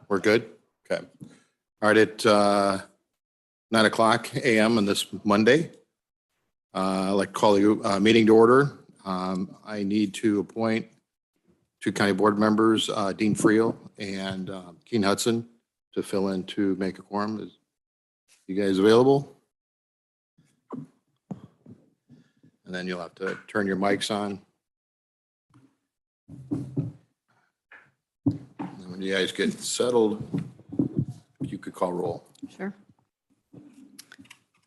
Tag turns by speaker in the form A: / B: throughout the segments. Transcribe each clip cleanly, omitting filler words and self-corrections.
A: We're good? Okay. All right, at 9:00 a.m. on this Monday, I'd like to call the meeting to order. I need to appoint two county board members, Dean Friel and Keen Hudson, to fill in to make a quorum. Is you guys available? And then you'll have to turn your mics on. And when you guys get settled, you could call roll.
B: Sure.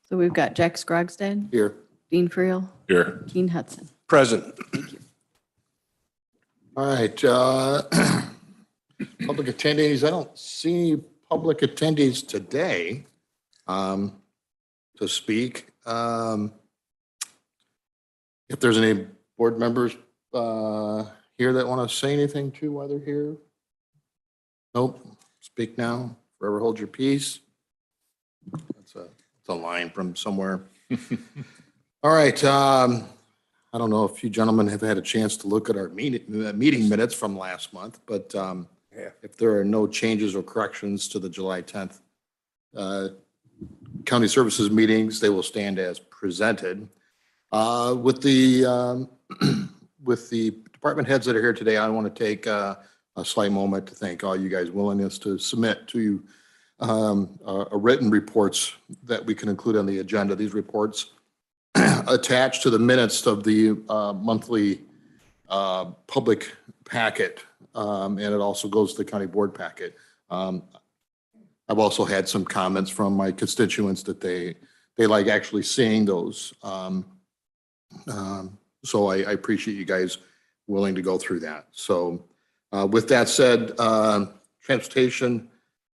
B: So we've got Jack Scrogstad,
A: Here.
B: Dean Friel,
C: Here.
B: Keen Hudson.
C: Present.
A: All right. Public attendees, I don't see any public attendees today to speak. If there's any board members here that want to say anything too while they're here? Nope. Speak now, forever hold your peace. That's a line from somewhere. All right. I don't know if you gentlemen have had a chance to look at our meeting minutes from last month, but if there are no changes or corrections to the July 10th county services meetings, they will stand as presented. With the department heads that are here today, I want to take a slight moment to thank all you guys' willingness to submit to a written reports that we can include on the agenda. These reports attached to the minutes of the monthly public packet, and it also goes to the county board packet. I've also had some comments from my constituents that they like actually seeing those. So I appreciate you guys willing to go through that. So with that said, transportation,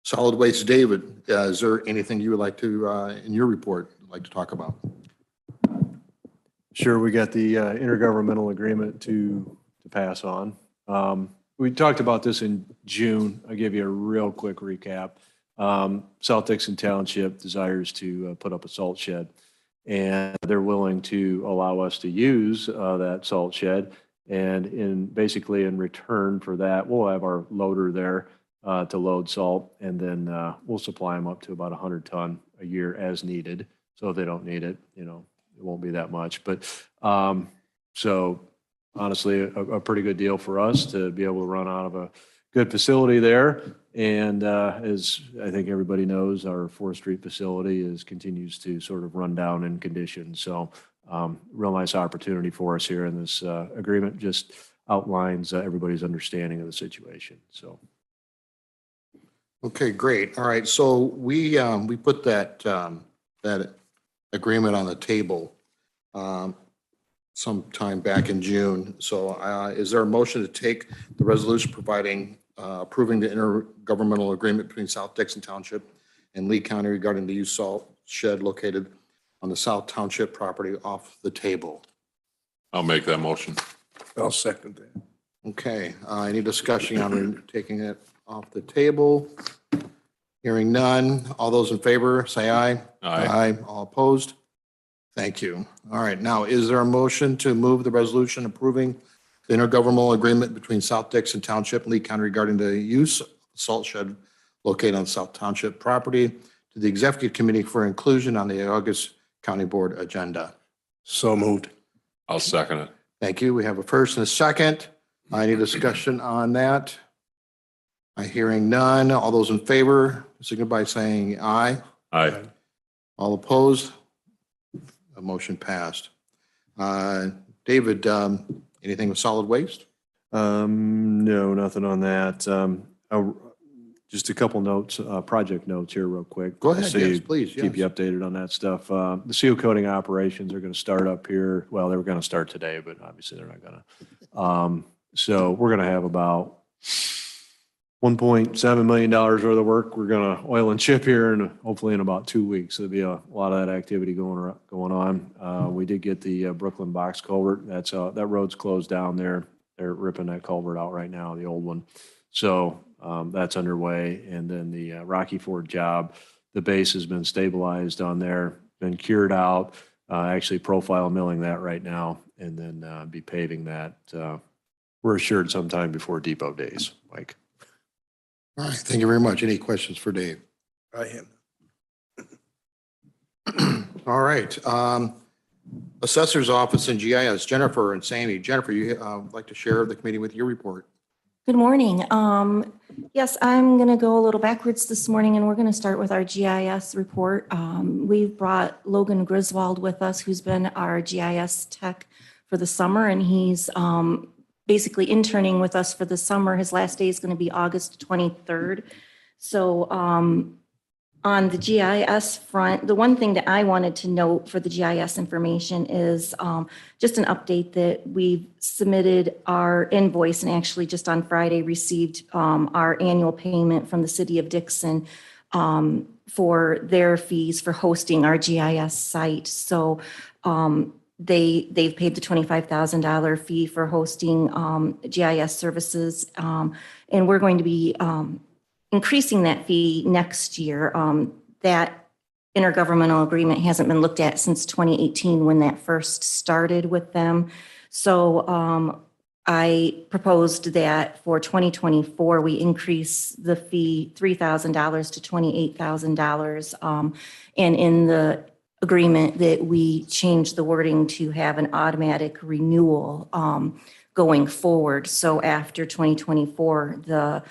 A: solid waste, David, is there anything you would like to, in your report, like to talk about?
D: Sure, we got the intergovernmental agreement to pass on. We talked about this in June. I'll give you a real quick recap. South Dixon Township desires to put up a salt shed, and they're willing to allow us to use that salt shed. And basically in return for that, we'll have our loader there to load salt, and then we'll supply them up to about 100 ton a year as needed. So if they don't need it, it won't be that much. But so honestly, a pretty good deal for us to be able to run out of a good facility there. And as I think everybody knows, our 4th Street facility continues to sort of run down in condition. So real nice opportunity for us here in this agreement. Just outlines everybody's understanding of the situation. So.
A: Okay, great. All right. So we put that agreement on the table sometime back in June. So is there a motion to take the resolution providing approving the intergovernmental agreement between South Dixon Township and Lee County regarding the used salt shed located on the South Township property off the table?
C: I'll make that motion.
E: I'll second that.
A: Okay, any discussion on taking it off the table? Hearing none. All those in favor, say aye.
C: Aye.
A: All opposed? Thank you. All right, now, is there a motion to move the resolution approving the intergovernmental agreement between South Dixon Township and Lee County regarding the use of salt shed located on South Township property to the Executive Committee for inclusion on the August County Board agenda?
E: So moved.
C: I'll second it.
A: Thank you. We have a first and a second. Any discussion on that? Hearing none. All those in favor, signify by saying aye.
C: Aye.
A: All opposed? A motion passed. David, anything with solid waste?
D: No, nothing on that. Just a couple notes, project notes here real quick.
A: Go ahead,
D: So
A: yes,
D: you
A: please.
D: keep you updated on that stuff. The seal coating operations are going to start up here. Well, they were going to start today, but obviously they're not going to. So we're going to have about $1.7 million worth of work. We're going to oil and chip here, and hopefully in about 2 weeks. There'll be a lot of that activity going on. We did get the Brooklyn box culvert. That road's closed down there. They're ripping that culvert out right now, the old one. So that's underway. And then the Rocky Ford job, the base has been stabilized on there, been cured out, actually profile milling that right now, and then be paving that. We're assured sometime before depot days, Mike.
A: All right, thank you very much. Any questions for Dave?
E: I am.
A: All right. Assessor's Office and GIS, Jennifer and Sammy. Jennifer, you like to share the committee with your report?
F: Good morning. Yes, I'm going to go a little backwards this morning, and we're going to start with our GIS report. We've brought Logan Griswold with us, who's been our GIS tech for the summer, and he's basically interning with us for the summer. His last day is going to be August 23rd. So on the GIS front, the one thing that I wanted to note for the GIS information is just an update that we've submitted our invoice and actually just on Friday received our annual payment from the city of Dixon for their fees for hosting our GIS site. So they've paid the $25,000 fee for hosting GIS services, and we're going to be increasing that fee next year. That intergovernmental agreement hasn't been looked at since 2018 when that first started with them. So I proposed that for 2024, we increase the fee $3,000 to $28,000. And in the agreement that we change the wording to have an automatic renewal going forward. So after 2024, the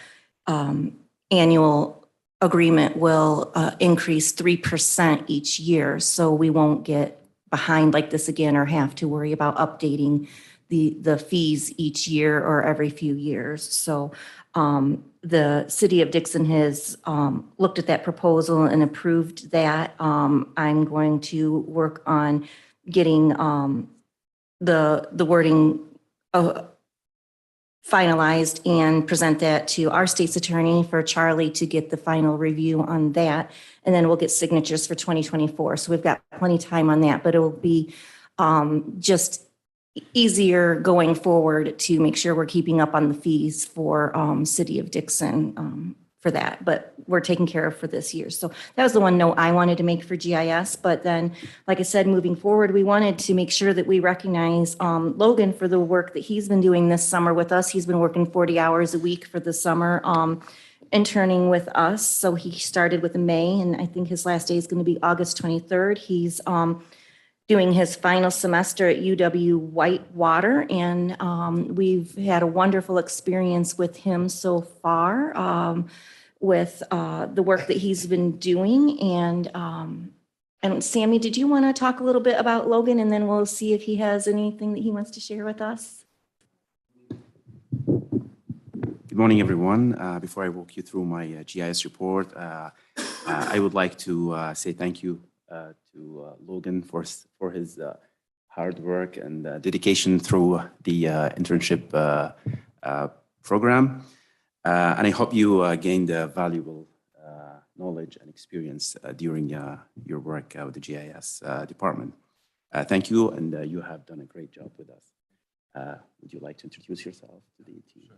F: annual agreement will increase 3% each year. So we won't get behind like this again or have to worry about updating the fees each year or every few years. So the city of Dixon has looked at that proposal and approved that. I'm going to work on getting the wording finalized and present that to our state's attorney for Charlie to get the final review on that. And then we'll get signatures for 2024. So we've got plenty of time on that, but it will be just easier going forward to make sure we're keeping up on the fees for City of Dixon for that, but we're taking care of for this year. So that was the one note I wanted to make for GIS. But then, like I said, moving forward, we wanted to make sure that we recognize Logan for the work that he's been doing this summer with us. He's been working 40 hours a week for the summer, interning with us. So he started with May, and I think his last day is going to be August 23rd. He's doing his final semester at UW Whitewater, and we've had a wonderful experience with him so far with the work that he's been doing. And Sammy, did you want to talk a little bit about Logan, and then we'll see if he has anything that he wants to share with us?
G: Good morning, everyone. Before I walk you through my GIS report, I would like to say thank you to Logan for his hard work and dedication through the internship program. And I hope you gained valuable knowledge and experience during your work with the GIS department. Thank you, and you have done a great job with us. Would you like to introduce yourself to the team?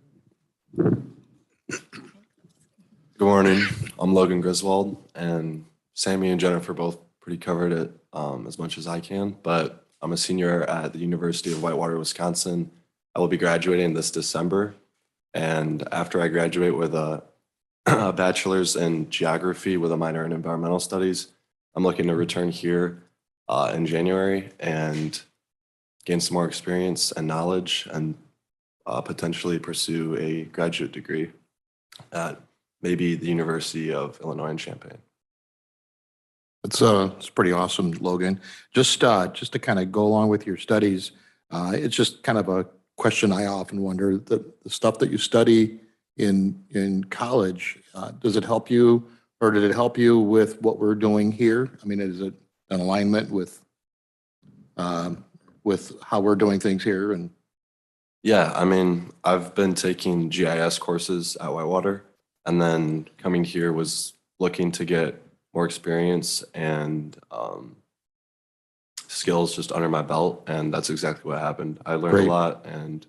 H: Good morning. I'm Logan Griswold, and Sammy and Jennifer both pretty covered it as much as I can, but I'm a senior at the University of Whitewater, Wisconsin. I will be graduating this December, and after I graduate with a bachelor's in geography with a minor in environmental studies, I'm looking to return here in January and gain some more experience and knowledge and potentially pursue a graduate degree at maybe the University of Illinois in Champaign.
A: It's pretty awesome, Logan. Just to kind of go along with your studies, it's just kind of a question I often wonder, the stuff that you study in college, does it help you, or did it help you with what we're doing here? I mean, is it an alignment with how we're doing things here? And
H: Yeah, I mean, I've been taking GIS courses at Whitewater, and then coming here was looking to get more experience and skills just under my belt, and that's exactly what happened. I learned
A: Great.
H: a lot and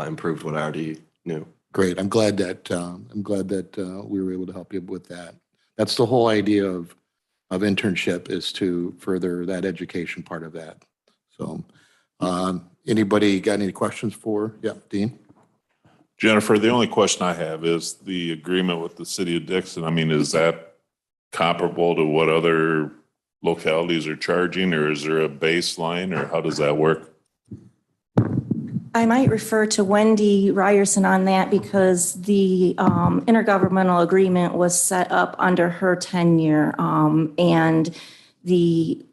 H: improved what I already knew.
A: great. I'm glad that we were able to help you with that. That's the whole idea of internship, is to further that education part of that. So, anybody got any questions for? Yeah, Dean.
C: Jennifer, the only question I have is the agreement with the city of Dixon. I mean, is that comparable to what other localities are charging, or is there a baseline, or how does that work?
F: I might refer to Wendy Ryerson on that because the intergovernmental agreement was set up under her tenure. And the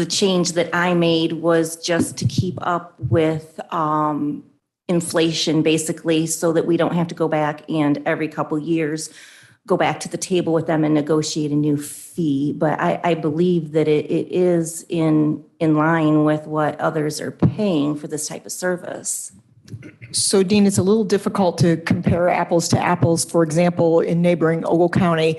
F: change that I made was just to keep up with inflation, basically, so that we don't have to go back and every couple years go back to the table with them and negotiate a new fee. But I believe that it is in line with what others are paying for this type of service.
I: So Dean, it's a little difficult to compare apples to apples. For example, in neighboring Ogle County,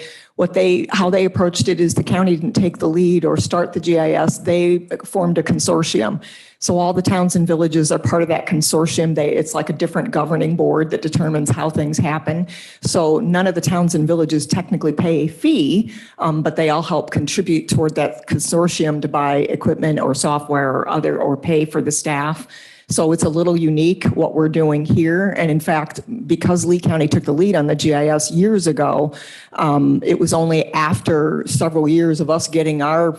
I: how they approached it is the county didn't take the lead or start the GIS. They formed a consortium. So all the towns and villages are part of that consortium. It's like a different governing board that determines how things happen. So none of the towns and villages technically pay a fee, but they all help contribute toward that consortium to buy equipment or software or pay for the staff. So it's a little unique what we're doing here. And in fact, because Lee County took the lead on the GIS years ago, it was only after several years of us getting our,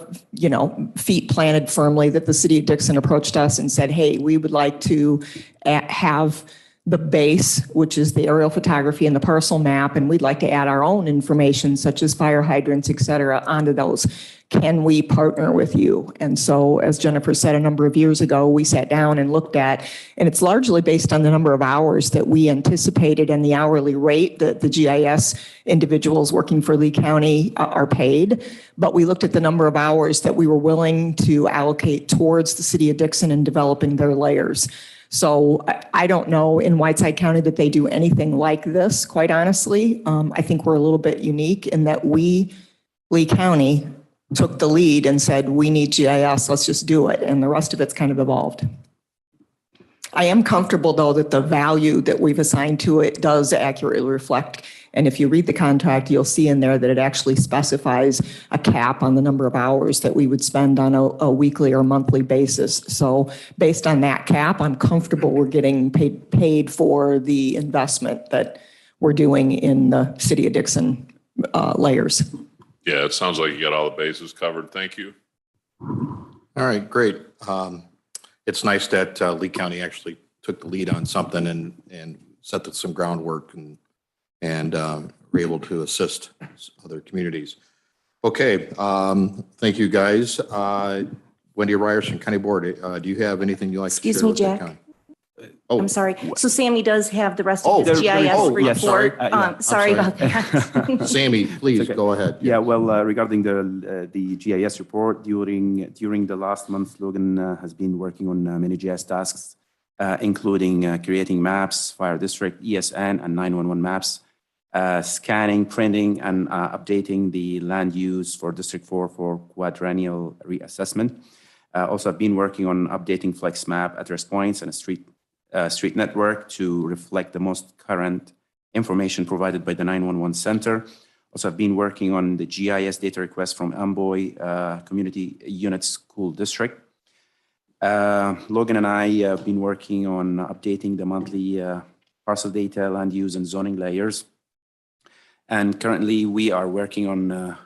I: feet planted firmly that the city of Dixon approached us and said, hey, we would like to have the base, which is the aerial photography and the parcel map, and we'd like to add our own information such as fire hydrants, et cetera, onto those. Can we partner with you? And so, as Jennifer said, a number of years ago, we sat down and looked at, and it's largely based on the number of hours that we anticipated and the hourly rate that the GIS individuals working for Lee County are paid. But we looked at the number of hours that we were willing to allocate towards the city of Dixon in developing their layers. So I don't know in Whiteside County that they do anything like this, quite honestly. I think we're a little bit unique in that we, Lee County, took the lead and said, we need GIS, let's just do it. And the rest of it's kind of evolved. I am comfortable, though, that the value that we've assigned to it does accurately reflect. And if you read the contract, you'll see in there that it actually specifies a cap on the number of hours that we would spend on a weekly or monthly basis. So based on that cap, I'm comfortable we're getting paid for the investment that we're doing in the city of Dixon layers.
C: Yeah, it sounds like you got all the bases covered. Thank you.
A: All right, great. It's nice that Lee County actually took the lead on something and set some groundwork and were able to assist other communities. Okay, thank you, guys. Wendy Ryerson, County Board, do you have anything you'd like to share?
F: Excuse me,
A: with the
F: Jack.
A: county?
F: I'm sorry. So Sammy does have the rest
A: Oh,
F: of his GIS
G: yes, sorry.
F: report.
G: Yeah,
F: Sorry
A: sorry.
F: about that.
A: Sammy, please
G: okay.
A: go ahead.
G: Yeah, well, regarding the GIS report, during the last month, Logan has been working on many GIS tasks, including creating maps, fire district, ESN, and 911 maps, scanning, printing, and updating the land use for District 4 for quadrennial reassessment. Also, I've been working on updating Flex Map address points and a street network to reflect the most current information provided by the 911 center. Also, I've been working on the GIS data request from Amboy Community Unit School District. Logan and I have been working on updating the monthly parcel data, land use, and zoning layers. And currently, we are working on,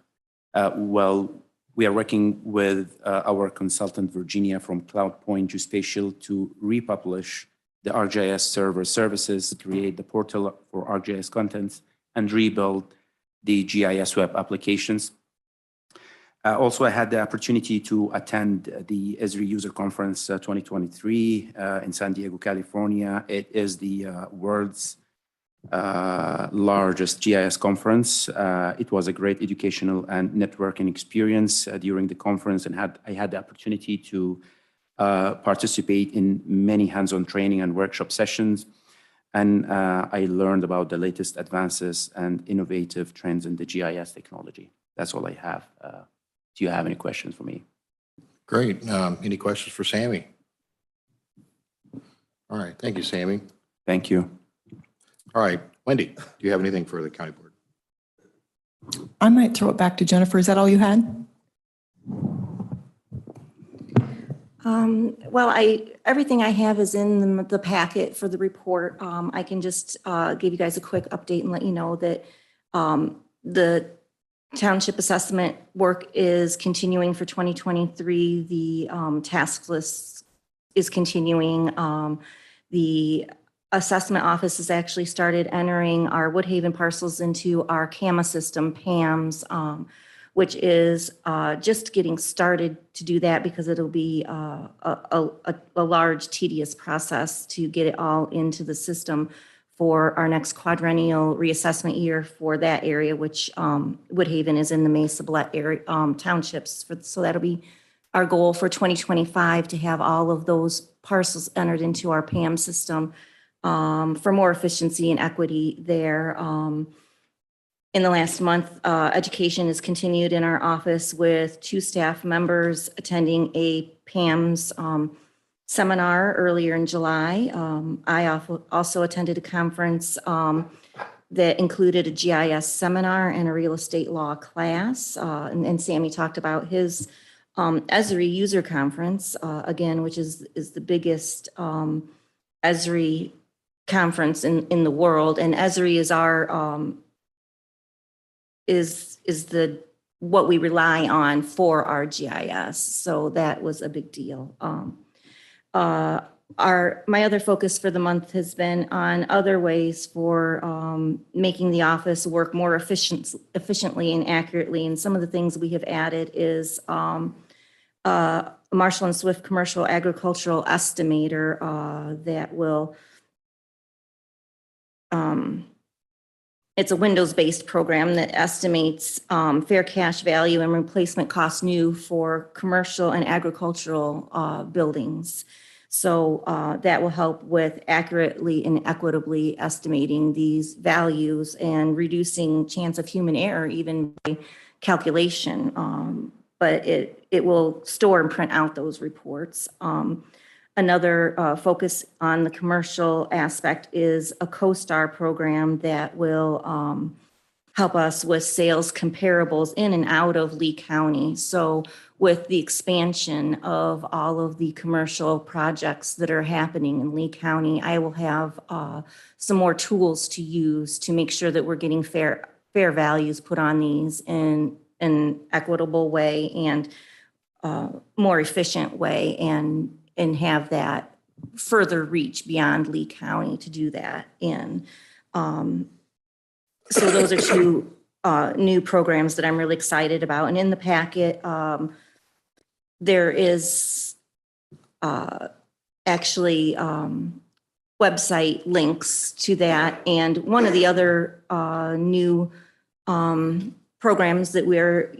G: we are working with our consultant, Virginia, from CloudPoint Geospatial to republish the ArcGIS server services, create the portal for ArcGIS contents, and rebuild the GIS web applications. Also, I had the opportunity to attend the Esri User Conference 2023 in San Diego, California. It is the world's largest GIS conference. It was a great educational and networking experience during the conference, and I had the opportunity to participate in many hands-on training and workshop sessions. And I learned about the latest advances and innovative trends in the GIS technology. That's all I have. Do you have any questions for me?
A: Great. Any questions for Sammy? All right. Thank you, Sammy.
G: Thank you.
A: All right. Wendy, do you have anything for the county board?
I: I might throw it back to Jennifer. Is that all you had?
F: Well, everything I have is in the packet for the report. I can just give you guys a quick update and let you know that the township assessment work is continuing for 2023. The task list is continuing. The assessment office has actually started entering our Woodhaven parcels into our CAMA system, PAMS, which is just getting started to do that because it'll be a large tedious process to get it all into the system for our next quadrennial reassessment year for that area, which Woodhaven is in the Mesa Blatt area townships. So that'll be our goal for 2025 to have all of those parcels entered into our PAM system for more efficiency and equity there. In the last month, education has continued in our office with 2 staff members attending a PAMS seminar earlier in July. I also attended a conference that included a GIS seminar and a real estate law class. And Sammy talked about his Esri user conference, again, which is the biggest Esri conference in the world. And Esri is our is the what we rely on for our GIS. So that was a big deal. My other focus for the month has been on other ways for making the office work more efficiently and accurately. And some of the things we have added is Marshall and Swift commercial agricultural estimator that will it's a Windows-based program that estimates fair cash value and replacement cost new for commercial and agricultural buildings. So that will help with accurately and equitably estimating these values and reducing chance of human error even by calculation. But it will store and print out those reports. Another focus on the commercial aspect is a CoStar program that will help us with sales comparables in and out of Lee County. So with the expansion of all of the commercial projects that are happening in Lee County, I will have some more tools to use to make sure that we're getting fair values put on these in an equitable way and more efficient way and have that further reach beyond Lee County to do that in. So those are 2 new programs that I'm really excited about. And in the packet, there is actually website links to that. And one of the other new programs that we're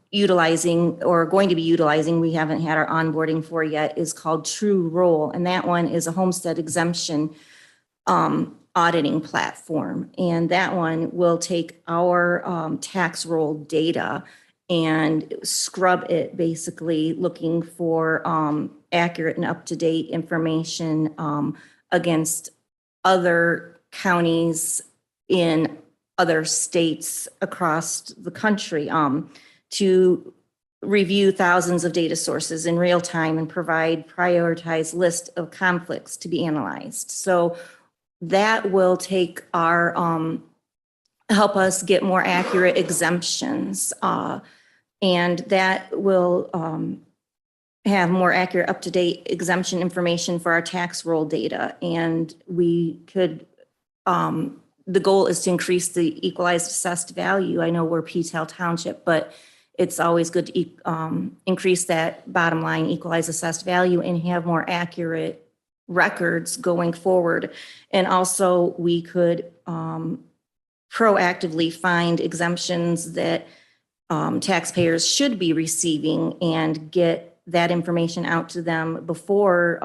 F: utilizing or going to be utilizing, we haven't had our onboarding for yet, is called True Roll. And that one is a homestead exemption auditing platform. And that one will take our tax roll data and scrub it, basically looking for accurate and up-to-date information against other counties in other states across the country to review thousands of data sources in real time and provide prioritized list of conflicts to be analyzed. So that will take our, help us get more accurate exemptions. And that will have more accurate, up-to-date exemption information for our tax roll data. And we could, the goal is to increase the equalized assessed value. I know we're P-TEL Township, but it's always good to increase that bottom line equalized assessed value and have more accurate records going forward. And also we could proactively find exemptions that taxpayers should be receiving and get that information out to them before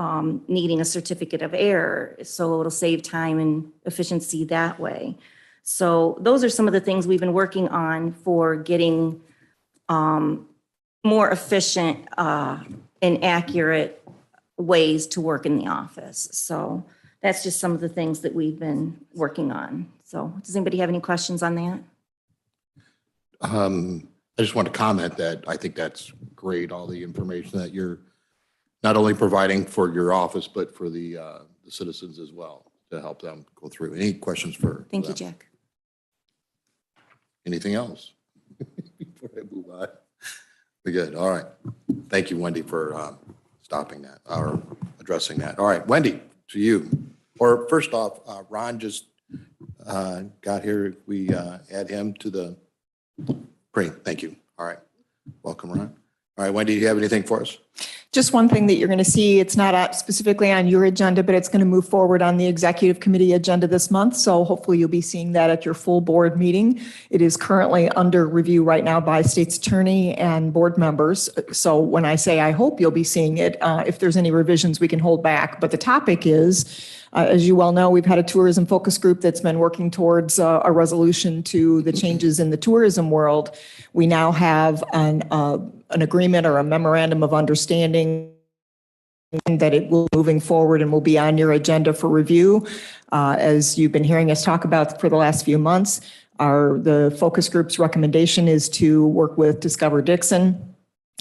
F: needing a certificate of error. So it'll save time and efficiency that way. So those are some of the things we've been working on for getting more efficient and accurate ways to work in the office. So that's just some of the things that we've been working on. So does anybody have any questions on that?
A: I just want to comment that I think that's great, all the information that you're not only providing for your office, but for the citizens as well, to help them go through. Any questions for
F: Thank you,
A: them?
F: Jack.
A: Anything else? Before I move on. We're good. All right. Thank you, Wendy, for stopping that or addressing that. All right, Wendy, to you. Or first off, Ron just got here. We add him to the, great, thank you. All right. Welcome, Ron. All right, Wendy, do you have anything for us?
I: Just one thing that you're going to see, it's not specifically on your agenda, but it's going to move forward on the executive committee agenda this month. So hopefully you'll be seeing that at your full board meeting. It is currently under review right now by state's attorney and board members. So when I say I hope you'll be seeing it, if there's any revisions, we can hold back. But the topic is, as you well know, we've had a tourism focus group that's been working towards a resolution to the changes in the tourism world. We now have an agreement or a memorandum of understanding that it will moving forward and will be on your agenda for review. As you've been hearing us talk about for the last few months, the focus group's recommendation is to work with Discover Dixon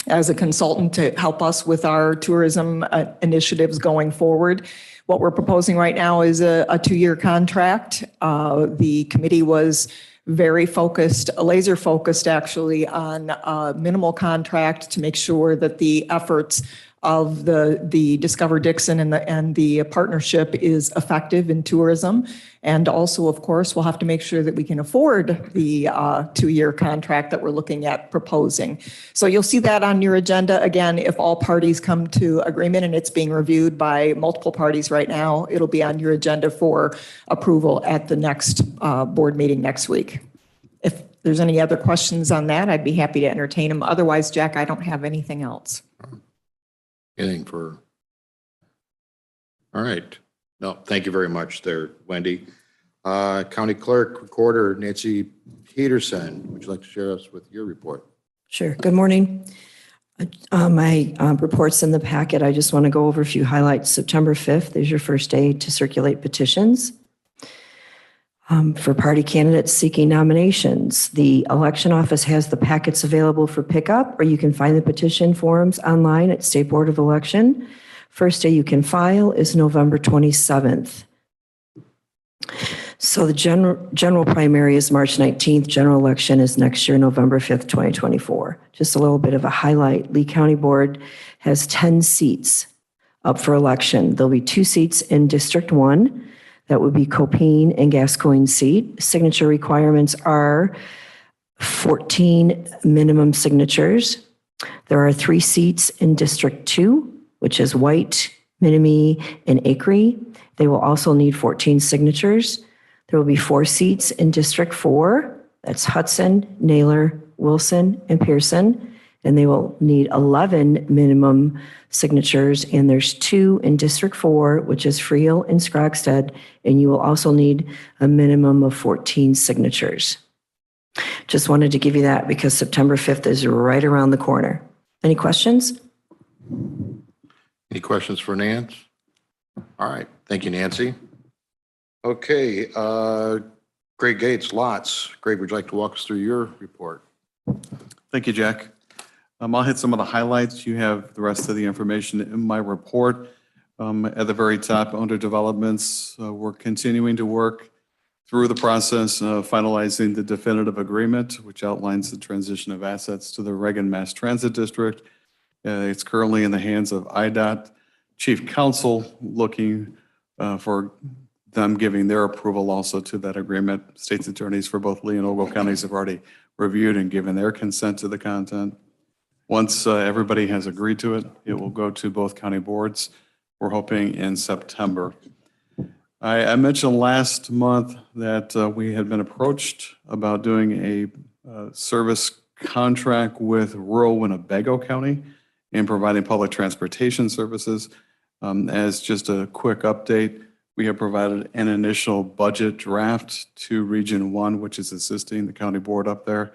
I: as a consultant to help us with our tourism initiatives going forward. What we're proposing right now is a 2-year contract. The committee was very focused, laser focused actually, on a minimal contract to make sure that the efforts of the Discover Dixon and the partnership is effective in tourism. And also, of course, we'll have to make sure that we can afford the 2-year contract that we're looking at proposing. So you'll see that on your agenda. Again, if all parties come to agreement, and it's being reviewed by multiple parties right now, it'll be on your agenda for approval at the next board meeting next week. If there's any other questions on that, I'd be happy to entertain them. Otherwise, Jack, I don't have anything else.
A: Anything for? All right. No, thank you very much there, Wendy. County Clerk Recorder Nancy Peterson, would you like to share us with your report?
J: Sure. Good morning. My report's in the packet. I just want to go over a few highlights. September 5th is your first day to circulate petitions for party candidates seeking nominations. The election office has the packets available for pickup, or you can find the petition forms online at State Board of Election. First day you can file is November 27th. So the general primary is March 19th. General election is next year, November 5th, 2024. Just a little bit of a highlight. Lee County Board has 10 seats up for election. There'll be 2 seats in District 1. That would be Copane and Gascoigne seat. Signature requirements are 14 minimum signatures. There are 3 seats in District 2, which is White, Menominee, and Acre. They will also need 14 signatures. There will be 4 seats in District 4. That's Hudson, Naylor, Wilson, and Pearson. And they will need 11 minimum signatures. And there's 2 in District 4, which is Friel and Scrogstead. And you will also need a minimum of 14 signatures. Just wanted to give you that because September 5th is right around the corner. Any questions?
A: Any questions for Nance? All right. Thank you, Nancy. Okay. Greg Gates, Lots. Greg, would you like to walk us through your report?
K: Thank you, Jack. I'll hit some of the highlights. You have the rest of the information in my report. At the very top, under developments, we're continuing to work through the process of finalizing the definitive agreement, which outlines the transition of assets to the Reagan Mass Transit District. It's currently in the hands of IDOT Chief Counsel, looking for them giving their approval also to that agreement. State's attorneys for both Lee and Ogle counties have already reviewed and given their consent to the content. Once everybody has agreed to it, it will go to both county boards. We're hoping in September. I mentioned last month that we had been approached about doing a service contract with rural Winnebago County and providing public transportation services. As just a quick update, we have provided an initial budget draft to Region 1, which is assisting the county board up there,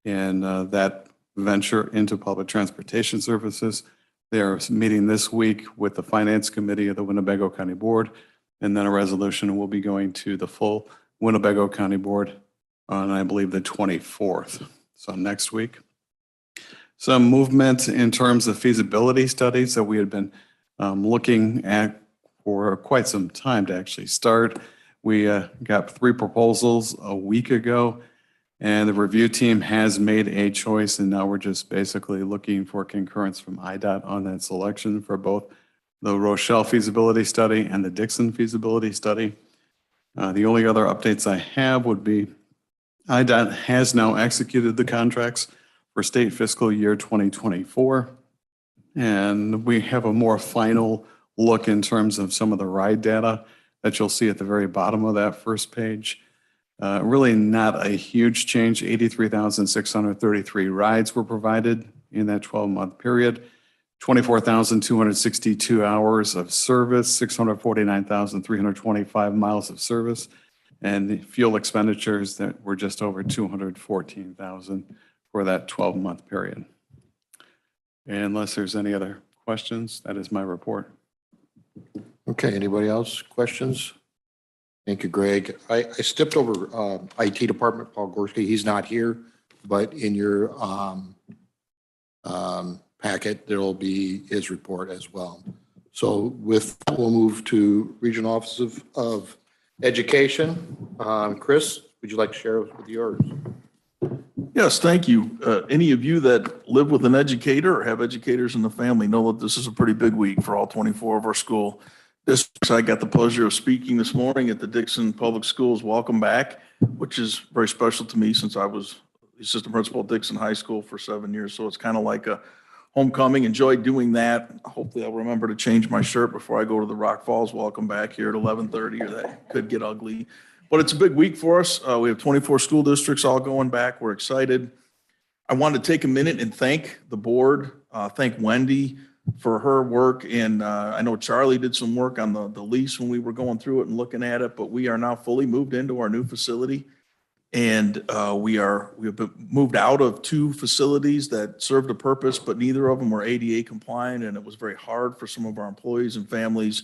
K: and that venture into public transportation services. They are meeting this week with the Finance Committee of the Winnebago County Board, and then a resolution will be going to the full Winnebago County Board on, I believe, the 24th, so next week. Some movement in terms of feasibility studies that we had been looking at for quite some time to actually start. We got 3 proposals a week ago, and the review team has made a choice, and now we're just basically looking for concurrence from IDOT on that selection for both the Rochelle feasibility study and the Dixon feasibility study. The only other updates I have would be IDOT has now executed the contracts for state fiscal year 2024. And we have a more final look in terms of some of the ride data that you'll see at the very bottom of that first page. Really not a huge change. 83,633 rides were provided in that 12-month period. 24,262 hours of service, 649,325 miles of service, and the fuel expenditures that were just over 214,000 for that 12-month period. Unless there's any other questions, that is my report.
A: Okay, anybody else? Questions? Thank you, Greg. I stepped over IT department, Paul Gorski. He's not here, but in your packet, there will be his report as well. So with that, we'll move to Regional Office of Education. Chris, would you like to share with yours?
L: Yes, thank you. Any of you that live with an educator or have educators in the family know that this is a pretty big week for all 24 of our school districts. I got the pleasure of speaking this morning at the Dixon Public Schools Welcome Back, which is very special to me since I was the assistant principal at Dixon High School for 7 years. So it's kind of like a homecoming. Enjoyed doing that. Hopefully I'll remember to change my shirt before I go to the Rock Falls Welcome Back here at 11:30, or that could get ugly. But it's a big week for us. We have 24 school districts all going back. We're excited. I wanted to take a minute and thank the board, thank Wendy for her work. And I know Charlie did some work on the lease when we were going through it and looking at it, but we are now fully moved into our new facility. And we have been moved out of 2 facilities that served a purpose, but neither of them were ADA compliant. And it was very hard for some of our employees and families.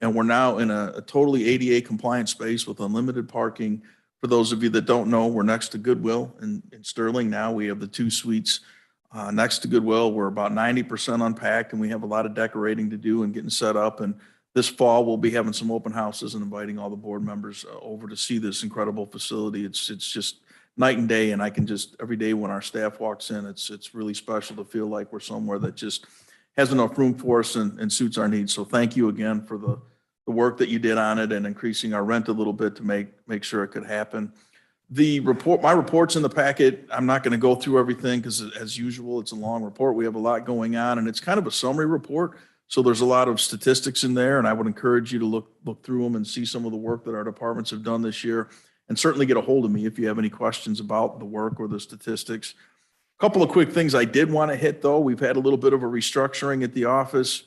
L: And we're now in a totally ADA compliant space with unlimited parking. For those of you that don't know, we're next to Goodwill in Sterling now. We have the 2 suites next to Goodwill. We're about 90% unpacked, and we have a lot of decorating to do and getting set up. And this fall, we'll be having some open houses and inviting all the board members over to see this incredible facility. It's just night and day, and I can just, every day when our staff walks in, it's really special to feel like we're somewhere that just has enough room for us and suits our needs. So thank you again for the work that you did on it and increasing our rent a little bit to make sure it could happen. My report's in the packet. I'm not going to go through everything because as usual, it's a long report. We have a lot going on, and it's kind of a summary report. So there's a lot of statistics in there, and I would encourage you to look through them and see some of the work that our departments have done this year, and certainly get a hold of me if you have any questions about the work or the statistics. A couple of quick things I did want to hit, though. We've had a little bit of a restructuring at the office.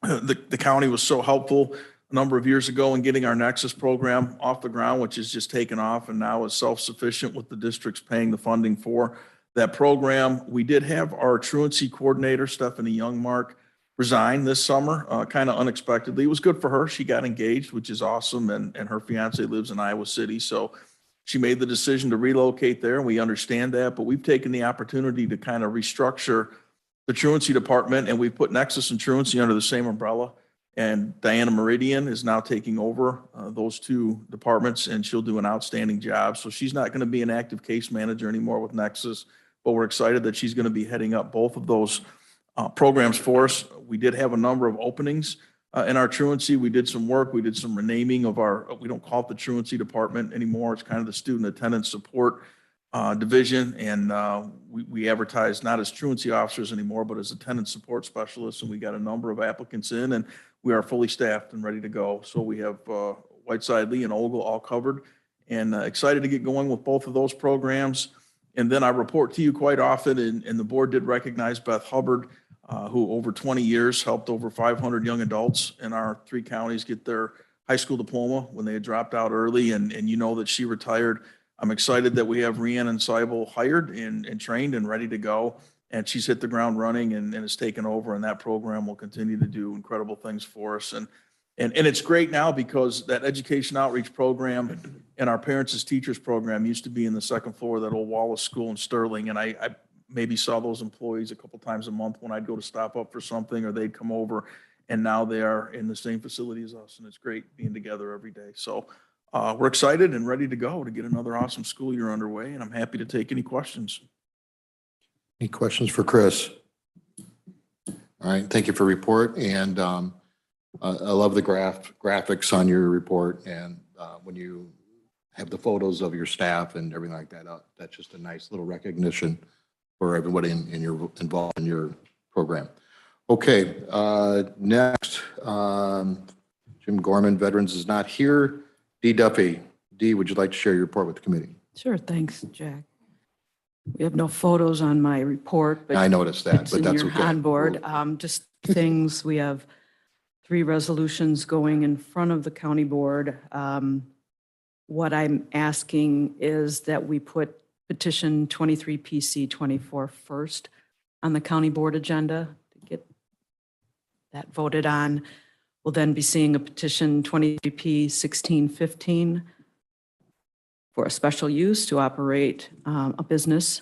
L: The county was so helpful a number of years ago in getting our Nexus program off the ground, which has just taken off and now is self-sufficient with the districts paying the funding for that program. We did have our truancy coordinator, Stephanie Youngmark, resign this summer, kind of unexpectedly. It was good for her. She got engaged, which is awesome, and her fiance lives in Iowa City, so she made the decision to relocate there, and we understand that, but we've taken the opportunity to kind of restructure the truancy department, and we've put Nexus and truancy under the same umbrella. And Diana Meridian is now taking over those 2 departments, and she'll do an outstanding job. So she's not going to be an active case manager anymore with Nexus, but we're excited that she's going to be heading up both of those programs for us. We did have a number of openings in our truancy. We did some work. We did some renaming of we don't call it the truancy department anymore. It's kind of the student attendance support division, and we advertise not as truancy officers anymore, but as attendance support specialists, and we got a number of applicants in, and we are fully staffed and ready to go. So we have Whiteside, Lee, and Ogle all covered, and excited to get going with both of those programs. And then I report to you quite often, and the board did recognize Beth Hubbard, who over 20 years helped over 500 young adults in our 3 counties get their high school diploma when they had dropped out early, and you know that she retired. I'm excited that we have Rhiannon Seibel hired and trained and ready to go. And she's hit the ground running and has taken over, and that program will continue to do incredible things for us. And it's great now because that education outreach program and our Parents as Teachers program used to be in the second floor of that old Wallace School in Sterling. And I maybe saw those employees a couple times a month when I'd go to stop up for something or they'd come over. and now they are in the same facility as us, and it's great being together every day. So we're excited and ready to go to get another awesome school year underway, and I'm happy to take any questions.
A: Any questions for Chris? All right, thank you for your report, and I love the graphics on your report, and when you have the photos of your staff and everything like that, that's just a nice little recognition for everybody involved in your program. Okay, next, Jim Gorman, Veterans, is not here. Dee Duffy. Dee, would you like to share your report with the committee?
M: Sure, thanks, Jack. We have no photos on my report, but
A: I noticed that,
M: it's
A: but
M: in
A: that's
M: your
A: okay.
M: onboard. Just things, we have 3 resolutions going in front of the county board. What I'm asking is that we put petition 23 PC 24 first on the county board agenda to get that voted on. We'll then be seeing a petition 23 P 1615 for a special use to operate a business.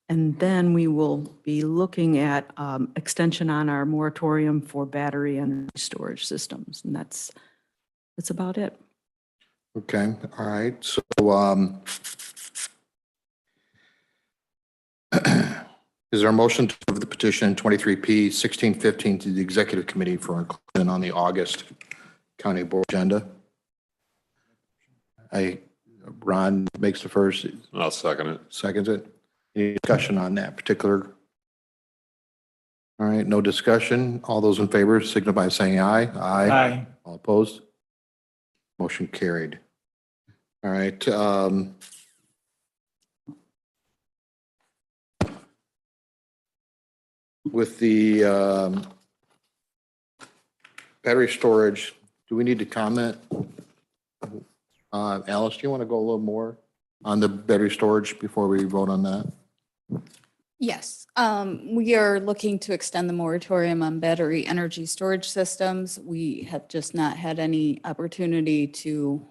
M: And then we will be looking at extension on our moratorium for battery energy storage systems. And that's about it.
A: Okay, all right, so is there a motion to move the petition 23P 1615 to the executive committee for inclusion on the August county board agenda? Ron makes the first,
C: I'll second it.
A: seconds it. Any discussion on that particular? All right, no discussion. All those in favor signify by saying aye. Aye. All opposed? Motion carried. All right. With the battery storage, do we need to comment? Alice, do you want to go a little more on the battery storage before we vote on that?
N: Yes, we are looking to extend the moratorium on battery energy storage systems. We have just not had any opportunity to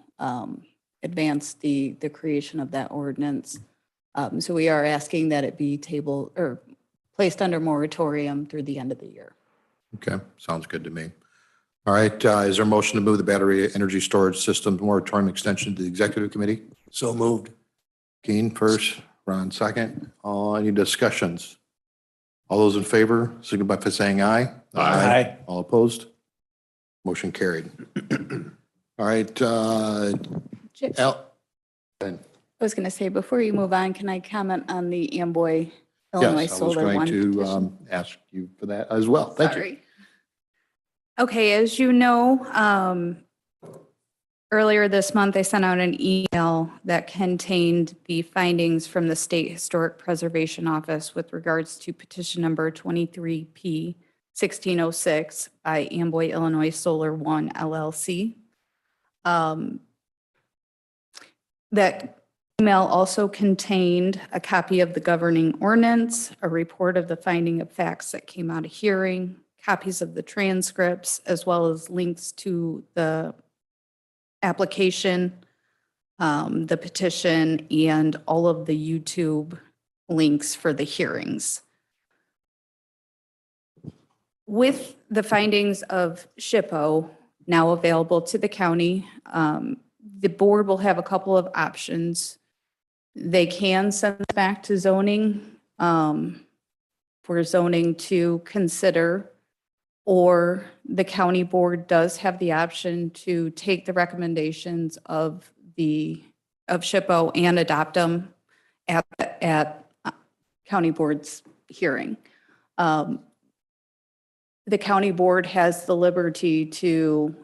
N: advance the creation of that ordinance. So we are asking that it be tabled or placed under moratorium through the end of the year.
A: Okay, sounds good to me. All right, is there a motion to move the battery energy storage system moratorium extension to the executive committee?
E: So moved.
A: Keen first, Ron second. Any discussions? All those in favor, signify by saying aye.
E: Aye.
A: All opposed? Motion carried. All right,
N: I
A: Ben.
N: was going to say, before you move on, can I comment on the Amboy Illinois
A: Yes, I was
N: Solar
A: going
N: One
A: to
N: petition?
A: ask you for that as well. Thank you.
N: Sorry. Okay, as you know, earlier this month, I sent out an email that contained the findings from the State Historic Preservation Office with regards to petition number 23P 1606 by Amboy Illinois Solar One LLC. That email also contained a copy of the governing ordinance, a report of the finding of facts that came out of hearing, copies of the transcripts, as well as links to the application, the petition, and all of the YouTube links for the hearings. With the findings of SHPO now available to the county, the board will have a couple of options. They can send it back to zoning for zoning to consider, or the county board does have the option to take the recommendations of SHPO and adopt them at county board's hearing. The county board has the liberty to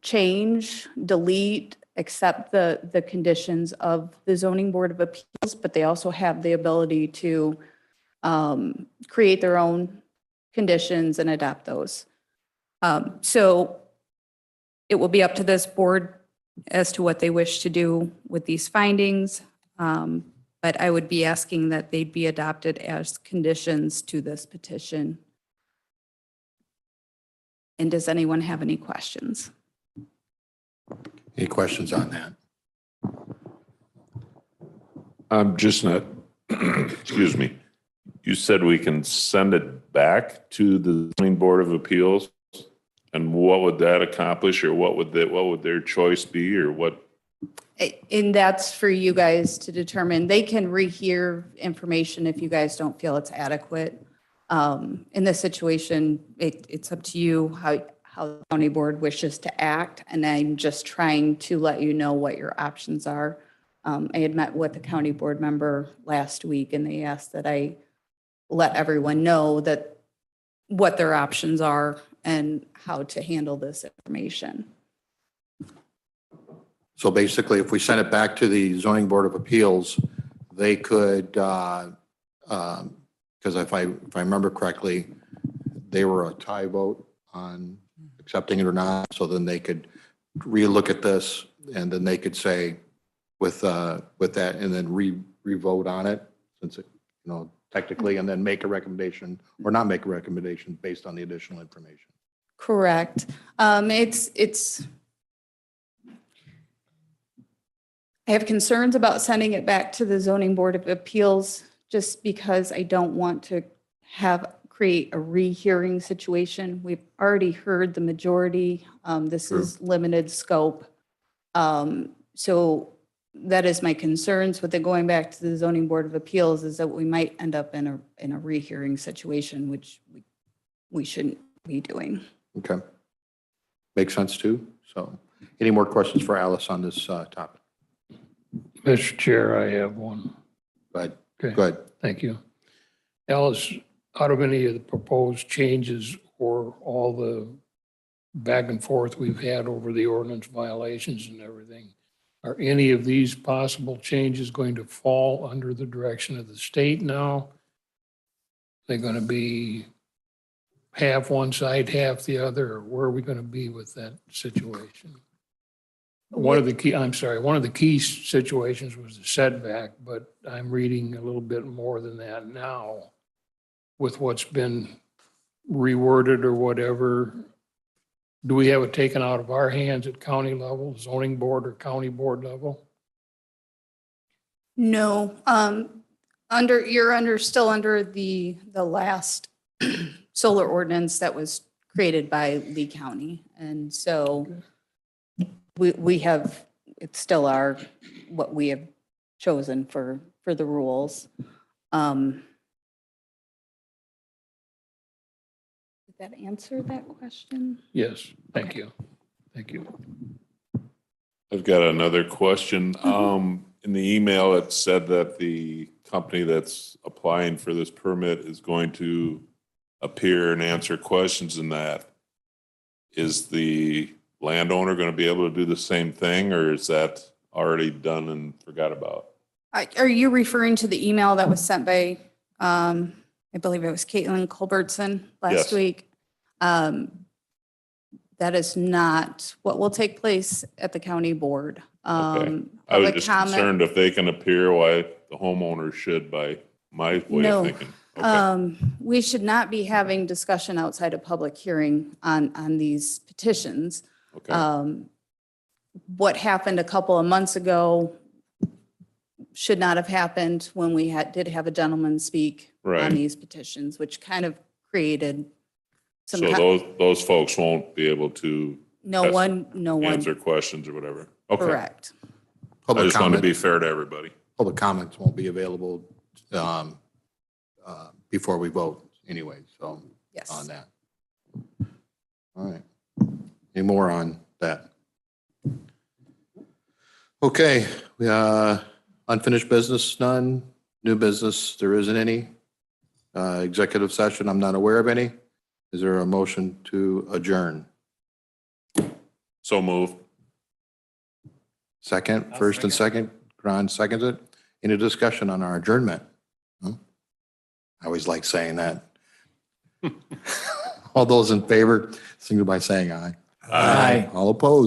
N: change, delete, accept the conditions of the zoning board of appeals, but they also have the ability to create their own conditions and adopt those. So it will be up to this board as to what they wish to do with these findings. But I would be asking that they be adopted as conditions to this petition. And does anyone have any questions?
A: Any questions on that?
C: I'm just not, excuse me. You said we can send it back to the zoning board of appeals? And what would that accomplish, or what would their choice be, or what?
N: And that's for you guys to determine. They can rehear information if you guys don't feel it's adequate. In this situation, it's up to you how the county board wishes to act, and I'm just trying to let you know what your options are. I had met with a county board member last week, and they asked that I let everyone know that what their options are and how to handle this information.
A: So basically, if we send it back to the zoning board of appeals, they could, because if I remember correctly, they were a tie vote on accepting it or not. So then they could relook at this, and then they could say with that, and then re-vote on it, since it, technically, and then make a recommendation or not make a recommendation based on the additional information.
N: Correct. It's I have concerns about sending it back to the zoning board of appeals just because I don't want to create a rehearing situation. We've already heard the majority. This is limited scope. So that is my concerns with it going back to the zoning board of appeals, is that we might end up in a rehearing situation, which we shouldn't be doing.
A: Okay. Makes sense too. So any more questions for Alice on this topic?
O: Mr. Chair, I have one.
A: Go ahead.
O: Okay.
A: Go ahead.
O: Thank you. Alice, out of any of the proposed changes or all the back and forth we've had over the ordinance violations and everything, are any of these possible changes going to fall under the direction of the state now? They're going to be half one side, half the other, or where are we going to be with that situation? One of the key situations was the setback, but I'm reading a little bit more than that now with what's been reworded or whatever. Do we have it taken out of our hands at county level, zoning board or county board level?
N: No, you're still under the last solar ordinance that was created by Lee County. And so we have, it's still what we have chosen for the rules. Did that answer that question?
O: Yes, thank you. Thank you.
C: I've got another question. In the email, it said that the company that's applying for this permit is going to appear and answer questions in that. Is the landowner going to be able to do the same thing, or is that already done and forgot about?
N: Are you referring to the email that was sent by, I believe it was Caitlin Culbertson last
C: Yes.
N: week? That is not what will take place at the county board.
C: Okay. I was just concerned if they can appear, why the homeowner should, by my way
N: No.
C: of thinking. Okay.
N: We should not be having discussion outside of public hearing on these petitions.
C: Okay.
N: What happened a couple of months ago should not have happened when we did have a gentleman speak
C: Right.
N: on these petitions, which kind of created some.
C: So those folks won't be able to
N: No one.
C: answer questions or whatever. Okay.
N: Correct.
C: I
A: Public
C: just want to
A: comment,
C: be fair to everybody.
A: public comments won't be available before we vote anyway, so
N: Yes.
A: on that. All right. Any more on that? Okay, unfinished business, none. New business, there isn't any. Executive session, I'm not aware of any. Is there a motion to adjourn?
C: So move.
A: Second, first and second, Ron seconds it. Any discussion on our adjournment? I always like saying that. All those in favor, signal by saying aye.
C: Aye.
A: All opposed?